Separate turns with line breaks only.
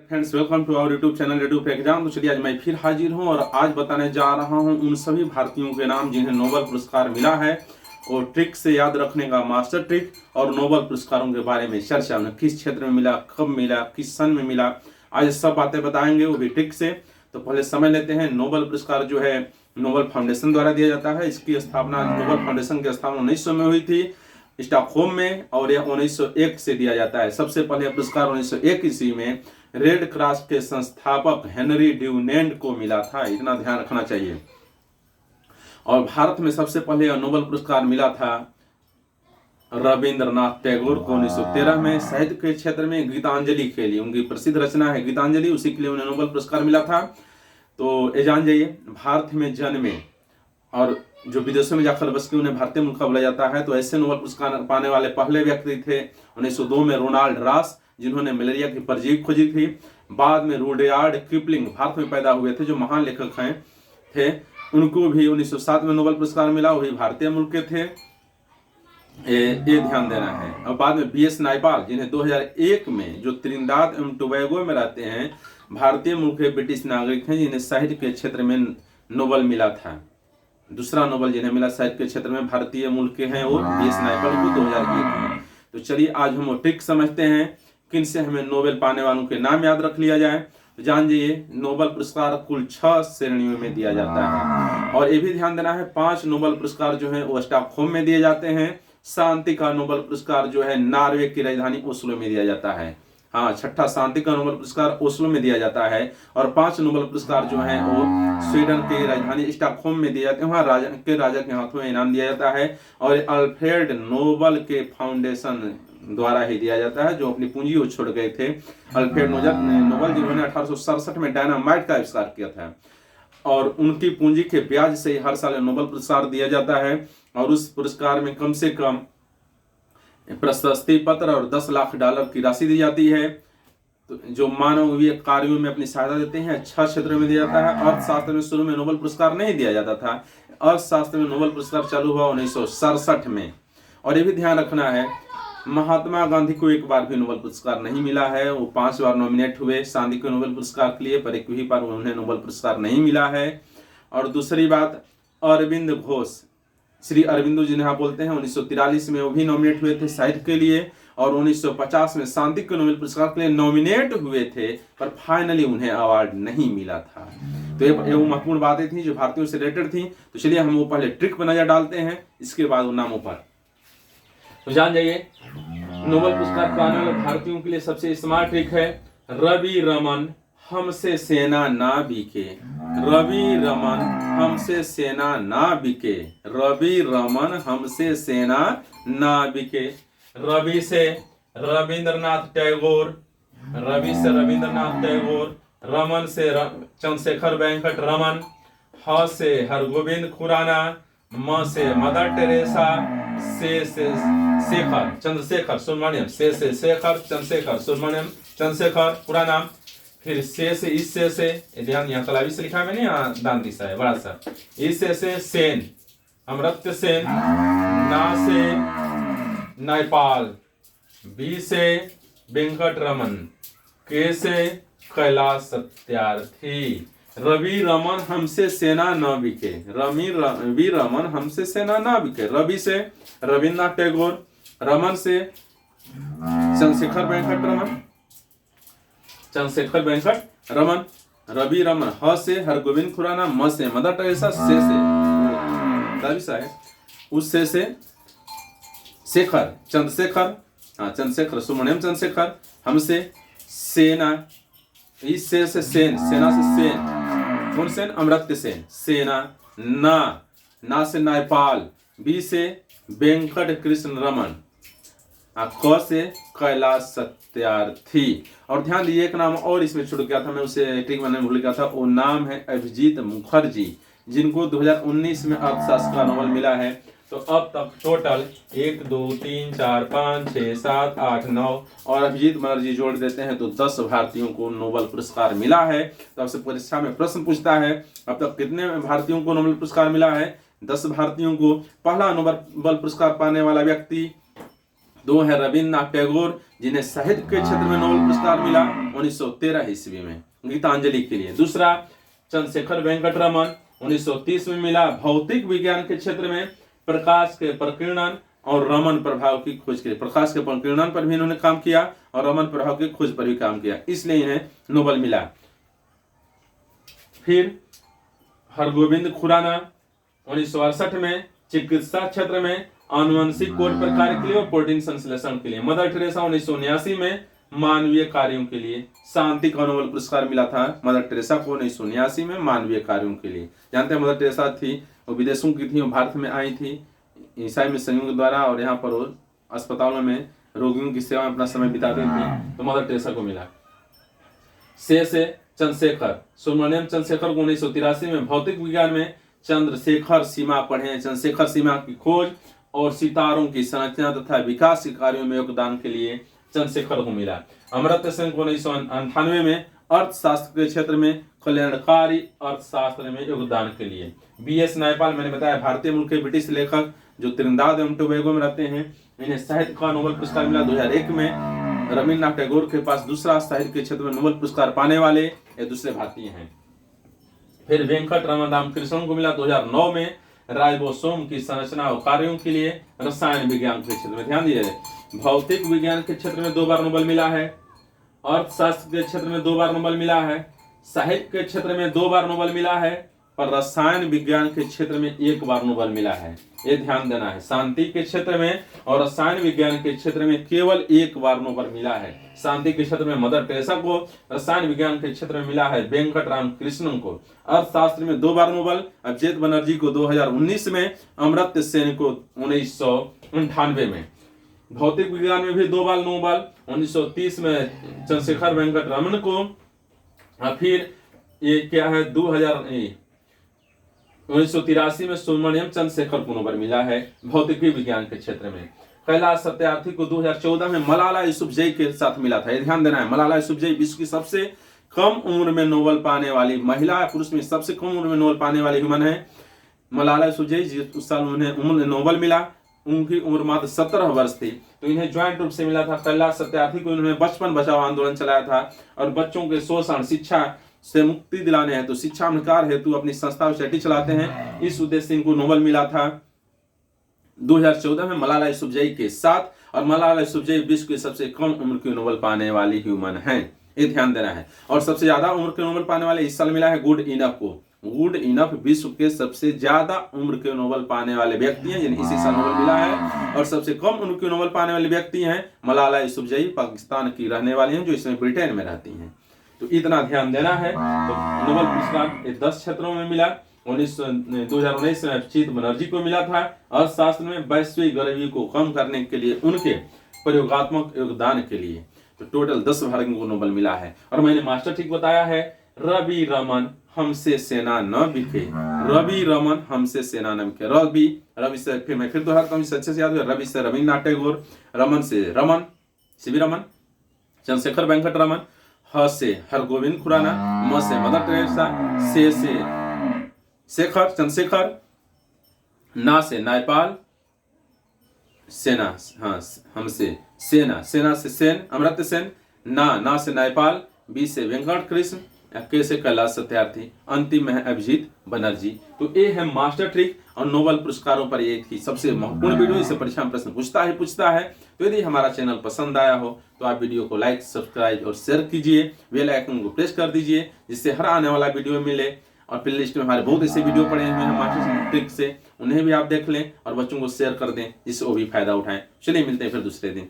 Friends, welcome to our YouTube channel radio for exam. तो चलिए आज मैं फिर हाजिर हूं और आज बताने जा रहा हूं उन सभी भारतीयों के नाम जिन्हें नोबेल पुरस्कार मिला है और ट्रिक से याद रखने का मास्टर ट्रिक और नोबेल पुरस्कारों के बारे में चर्चा। उन्हें किस क्षेत्र में मिला, कब मिला, किस सन में मिला, आज सब बातें बताएंगे, वो भी ट्रिक से। तो पहले समझ लेते हैं। नोबेल पुरस्कार जो है नोबेल फाउंडेशन द्वारा दिया जाता है। इसकी स्थापना नोबेल फाउंडेशन की स्थापना 1900 में हुई थी स्टॉकहोम में, और यह 1901 से दिया जाता है। सबसे पहले पुरस्कार 1901 ईस्वी में रेड क्रॉस के संस्थापक हेनरी ड्यूनेंट को मिला था, इतना ध्यान रखना चाहिए। और भारत में सबसे पहले यह नोबेल पुरस्कार मिला था रविंद्रनाथ टैगोर को 1913 में। साहित्य के क्षेत्र में गीतांजलि के लिए, उनकी प्रसिद्ध रचना है गीतांजलि, उसी के लिए उन्हें नोबेल पुरस्कार मिला था। तो ये जान जाइए, भारत में जन्मे और जो विदेशों में जाकर बस के उन्हें भारतीय मूल का बोला जाता है। तो ऐसे नोबेल पुरस्कार पाने वाले पहले व्यक्ति थे 1902 में रोनाल्ड रॉस, जिन्होंने मलेरिया की परजीवी खोजी थी। बाद में रुडयार्ड किपलिंग भारत में पैदा हुए थे, जो महान लेखक हैं थे। उनको भी 1907 में नोबेल पुरस्कार मिला, वही भारतीय मूल के थे, ये ध्यान देना है। और बाद में बीएस नायपाल, जिन्हें 2001 में, जो त्रिनिदाद एवं टोबैगो में रहते हैं, भारतीय मूल के ब्रिटिश नागरिक हैं, जिन्हें साहित्य के क्षेत्र में नोबेल मिला था। दूसरा नोबेल जिन्हें मिला साहित्य के क्षेत्र में भारतीय मूल के हैं, वो बीएस नायपाल को 2001 में। तो चलिए आज हम ट्रिक समझते हैं किन से हमें नोबेल पाने वालों के नाम याद रख लिया जाए। तो जान जाइए, नोबेल पुरस्कार कुल 6 श्रेणियों में दिया जाता है। और ये भी ध्यान देना है, 5 नोबेल पुरस्कार जो है वो स्टॉकहोम में दिए जाते हैं। शांति का नोबेल पुरस्कार जो है नॉर्वे की राजधानी ओस्लो में दिया जाता है। हाँ, छठा शांति का नोबेल पुरस्कार ओस्लो में दिया जाता है। और 5 नोबेल पुरस्कार जो है वो स्वीडन की राजधानी स्टॉकहोम में दिए जाते हैं। वहाँ राजा के हाथों में इनाम दिया जाता है। और अल्फ्रेड नोबेल के फाउंडेशन द्वारा ही दिया जाता है, जो अपनी पूंजी वो छोड़ गए थे। अल्फ्रेड नोबेल जिन्होंने 1867 में डायनामाइट का आविष्कार किया था, और उनकी पूंजी के ब्याज से हर साल नोबेल पुरस्कार दिया जाता है। और उस पुरस्कार में कम से कम प्रशस्ति पत्र और $10 लाख की राशि दी जाती है। तो जो मानवीय कार्यों में अपनी सहायता देते हैं, 6 क्षेत्रों में दिया जाता है। अर्थशास्त्र में शुरू में नोबेल पुरस्कार नहीं दिया जाता था। अर्थशास्त्र में नोबेल पुरस्कार चालू हुआ 1967 में। और ये भी ध्यान रखना है, महात्मा गांधी को एक बार भी नोबेल पुरस्कार नहीं मिला है। वो 5 बार नॉमिनेट हुए शांति के नोबेल पुरस्कार के लिए, पर एक भी बार उन्हें नोबेल पुरस्कार नहीं मिला है। और दूसरी बात, अरविंद घोष, श्री अरविंदो जिन्हें आप बोलते हैं, 1943 में वो भी नॉमिनेट हुए थे साहित्य के लिए। और 1950 में शांति के नोबेल पुरस्कार के लिए नॉमिनेट हुए थे, पर फाइनली उन्हें अवार्ड नहीं मिला था। तो ये वो महत्वपूर्ण बातें थी जो भारतीयों से रिलेटेड थी। तो चलिए हम वो पहले ट्रिक पर नजर डालते हैं, इसके बाद वो नामों पर। तो जान जाइए, नोबेल पुरस्कार पाने वाले भारतीयों के लिए सबसे स्मार्ट ट्रिक है रवि रमन हमसे सेना ना बिके। रवि रमन हमसे सेना ना बिके। रवि रमन हमसे सेना ना बिके। रवि से रविंद्रनाथ टैगोर, रवि से रविंद्रनाथ टैगोर, रमन से चंद्रशेखर वेंकट रमन, ह से हरगोविंद खुराना, म से मदर टेरेसा, से शेखर चंद्रशेखर सुब्रमण्यम, से शेखर चंद्रशेखर सुब्रमण्यम चंद्रशेखर पूरा नाम। फिर से इस से ध्यान, यहाँ कलावी से लिखा है मैंने, यहाँ दांती सा है बड़ा सा। इस से सेन, अमृत्य सेन। ना से नायपाल, बी से वेंकट रमन, के से कैलाश सत्यार्थी। रवि रमन हमसे सेना न बिके। रवि रमन हमसे सेना न बिके। रवि से रविन्द्रनाथ टैगोर, रमन से चंद्रशेखर वेंकट रमन, चंद्रशेखर वेंकट रमन। रवि रमन, ह से हरगोविंद खुराना, म से मदर टेरेसा, से है उस से शेखर चंद्रशेखर, हाँ चंद्रशेखर सुब्रमण्यम चंद्रशेखर, हमसे सेना, इस से सेन, सेना से सेन, कौन सेन? अमृत्य सेन, सेना। ना से नायपाल, बी से वेंकट कृष्ण रमन, क से कैलाश सत्यार्थी। और ध्यान दीजिए, एक नाम और इसमें छूट गया था, मैं उसे ट्रिक बनाने भूल गया था। वो नाम है अभिजीत मुखर्जी, जिनको 2019 में अर्थशास्त्र का नोबेल मिला है। तो अब तक टोटल 1 2 3 4 5 6 7 8 9 और अभिजीत बनर्जी जोड़ देते हैं तो 10 भारतीयों को नोबेल पुरस्कार मिला है। तो आपसे परीक्षा में प्रश्न पूछता है, अब तक कितने भारतीयों को नोबेल पुरस्कार मिला है? 10 भारतीयों को। पहला नोबेल पुरस्कार पाने वाला व्यक्ति दो है रविन्द्रनाथ टैगोर, जिन्हें साहित्य के क्षेत्र में नोबेल पुरस्कार मिला 1913 ईस्वी में गीतांजलि के लिए। दूसरा चंद्रशेखर वेंकट रमन 1930 में मिला, भौतिक विज्ञान के क्षेत्र में प्रकाश के प्रकीर्णन और रमन प्रभाव की खोज के लिए। प्रकाश के प्रकीर्णन पर भी इन्होंने काम किया और रमन प्रभाव की खोज पर भी काम किया, इसलिए इन्हें नोबेल मिला। फिर हरगोविंद खुराना 1968 में चिकित्सा क्षेत्र में आनुवंशिक कोड पर कार्य के लिए और प्रोटीन संश्लेषण के लिए। मदर टेरेसा 1979 में मानवीय कार्यों के लिए। शांति का नोबेल पुरस्कार मिला था मदर टेरेसा को 1979 में मानवीय कार्यों के लिए। जानते हैं मदर टेरेसा थी, वो विदेशों की थी, वो भारत में आई थी ईसाई मिशनरियों के द्वारा, और यहाँ पर वो अस्पतालों में रोगियों की सेवा में अपना समय बिताती थी, तो मदर टेरेसा को मिला। से चंद्रशेखर सुब्रमण्यम चंद्रशेखर को 1983 में भौतिक विज्ञान में चंद्रशेखर सीमा पढ़े, चंद्रशेखर सीमा की खोज और सितारों की संरचना तथा विकास के कार्यों में योगदान के लिए चंद्रशेखर को मिला। अमर्त्य सेन को 1998 में अर्थशास्त्र के क्षेत्र में कल्याणकारी अर्थशास्त्र में योगदान के लिए। BS नायपाल मैंने बताया भारतीय मूल के ब्रिटिश लेखक जो त्रिनिदाद एवं टोबैगो में रहते हैं, इन्हें साहित्य का नोबेल पुरस्कार मिला 2001 में। रविन्द्रनाथ टैगोर के पास दूसरा साहित्य के क्षेत्र में नोबेल पुरस्कार पाने वाले ये दूसरे भारतीय हैं। फिर वेंकट रमन रामकृष्णन को मिला 2009 में राइबोसोम की संरचना और कार्यों के लिए रसायन विज्ञान के क्षेत्र में। ध्यान दीजिए, भौतिक विज्ञान के क्षेत्र में 2 बार नोबेल मिला है, अर्थशास्त्र के क्षेत्र में 2 बार नोबेल मिला है, साहित्य के क्षेत्र में 2 बार नोबेल मिला है, पर रसायन विज्ञान के क्षेत्र में 1 बार नोबेल मिला है। ये ध्यान देना है, शांति के क्षेत्र में और रसायन विज्ञान के क्षेत्र में केवल 1 बार नोबेल मिला है। शांति के क्षेत्र में मदर टेरेसा को, रसायन विज्ञान के क्षेत्र में मिला है वेंकट रामकृष्णन को। अर्थशास्त्र में 2 बार नोबेल अभिजीत बनर्जी को 2019 में, अमर्त्य सेन को 1998 में। भौतिक विज्ञान में भी 2 बार नोबेल, 1930 में चंद्रशेखर वेंकट रमन को, फिर ये क्या है 1983 में सुब्रमण्यम चंद्रशेखर को नोबेल मिला है भौतिक विज्ञान के क्षेत्र में। कैलाश सत्यार्थी को 2014 में मलाला यूसुफजई के साथ मिला था। ये ध्यान देना है, मलाला यूसुफजई विश्व की सबसे कम उम्र में नोबेल पाने वाली महिला, पुरुष में सबसे कम उम्र में नोबेल पाने वाली ह्यूमन है मलाला यूसुफजई। उस साल उन्हें नोबेल मिला, उनकी उम्र मात्र 17 वर्ष थी। तो इन्हें ज्वाइंट रूप से मिला था। कैलाश सत्यार्थी को इन्होंने बचपन बचाओ आंदोलन चलाया था और बच्चों के शोषण शिक्षा से मुक्ति दिलाने हेतु, शिक्षा अधिकार हेतु अपनी संस्था सोसाइटी चलाते हैं। इस उद्देश्य से इनको नोबेल मिला था 2014 में मलाला यूसुफजई के साथ, और मलाला यूसुफजई विश्व की सबसे कम उम्र की नोबेल पाने वाली ह्यूमन है, ये ध्यान देना है। और सबसे ज्यादा उम्र के नोबेल पाने वाले इस साल मिला है गुड इनफ को। गुड इनफ विश्व के सबसे ज्यादा उम्र के नोबेल पाने वाले व्यक्ति हैं, जिन्हें इसी साल नोबेल मिला है। और सबसे कम उम्र के नोबेल पाने वाले व्यक्ति हैं मलाला यूसुफजई, पाकिस्तान की रहने वाली हैं, जो इसमें ब्रिटेन में रहती हैं। तो इतना ध्यान देना है। तो नोबेल पुरस्कार 10 क्षेत्रों में मिला। 2019 में अभिजीत बनर्जी को मिला था अर्थशास्त्र में वैश्विक गरीबी को कम करने के लिए उनके प्रयोगात्मक योगदान के लिए। तो टोटल 10 भारतीयों को नोबेल मिला है। और मैंने मास्टर ठीक बताया है, रवि रमन हमसे सेना न बिके, रवि रमन हमसे सेना न बिके। रवि से फिर मैं दोहराता हूँ, अच्छे से याद है। रवि से रविन्द्रनाथ टैगोर, रमन से रमन सीवी रमन, चंद्रशेखर वेंकट रमन, ह से हरगोविंद खुराना, म से मदर टेरेसा, से शेखर चंद्रशेखर, ना से नायपाल, सेना हमसे सेना से सेन अमर्त्य सेन, ना से नायपाल, बी से वेंकट कृष्ण, के से कैलाश सत्यार्थी, अंतिम में है अभिजीत बनर्जी। तो ये है मास्टर ट्रिक और नोबेल पुरस्कारों पर ये थी सबसे महत्वपूर्ण वीडियो। इससे परीक्षा में प्रश्न पूछता है। तो यदि हमारा चैनल पसंद आया हो तो आप वीडियो को लाइक, सब्सक्राइब और शेयर कीजिए। बेल आइकन को प्रेस कर दीजिए, जिससे हर आने वाला वीडियो मिले। और प्ले लिस्ट में हमारे बहुत ऐसे वीडियो पड़े हुए हैं मास्टर ट्रिक से, उन्हें भी आप देख लें और बच्चों को शेयर कर दें, जिससे वो भी फायदा उठाएं। चलिए मिलते हैं फिर दूसरे दिन।